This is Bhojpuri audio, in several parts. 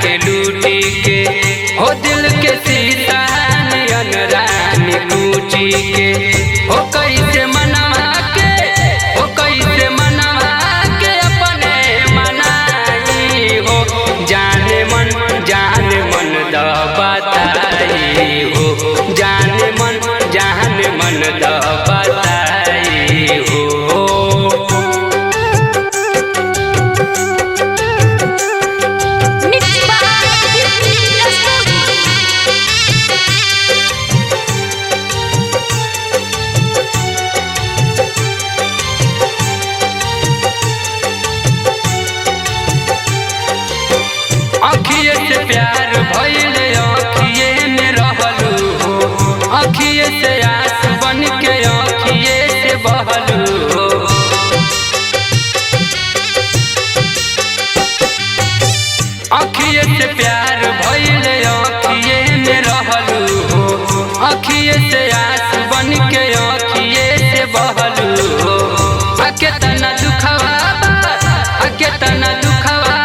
के लूटी के हो दिल के सीता नियन रानी कूची के हो कैसे मनवा के हो कैसे मनवा के अपने मनाई हो जाने मन द बताई हो जाने मन द बताई हो। अखिए से प्यार भइल अखिए में रहलू हो अखिए से आस बन के अखिए से बहलू हो अखिए से प्यार भइल अखिए में रहलू हो अखिए से आस बन के अखिए से बहलू हो केतना दुखवा केतना दुखवा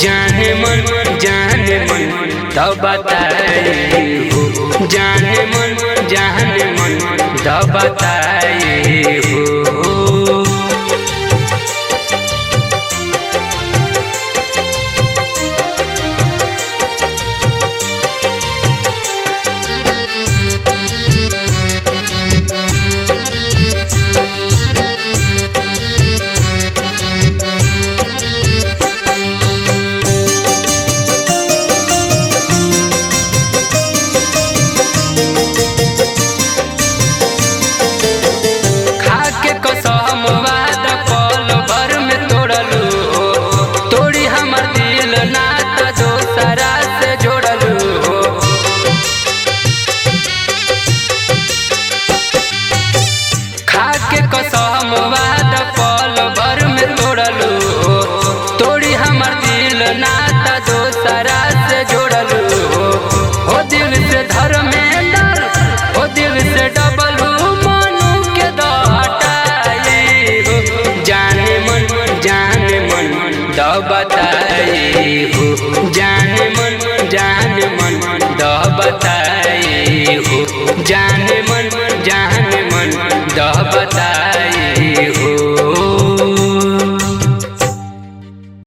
जाने मन द बताई हो जाने मन द बताई हो। कसम वाद पल भर में तोड़लू हो तोड़ी हमर दिल नात दोसरा से जोड़लू हो खाके कसम वाद पल भर में तोड़लू हो तोड़ी हमर दिल नात दोसरा से जोड़लू हो दिल से धर्मेंद्र हो दिल से डबलू द बताई हो जाने मन द बताई हो।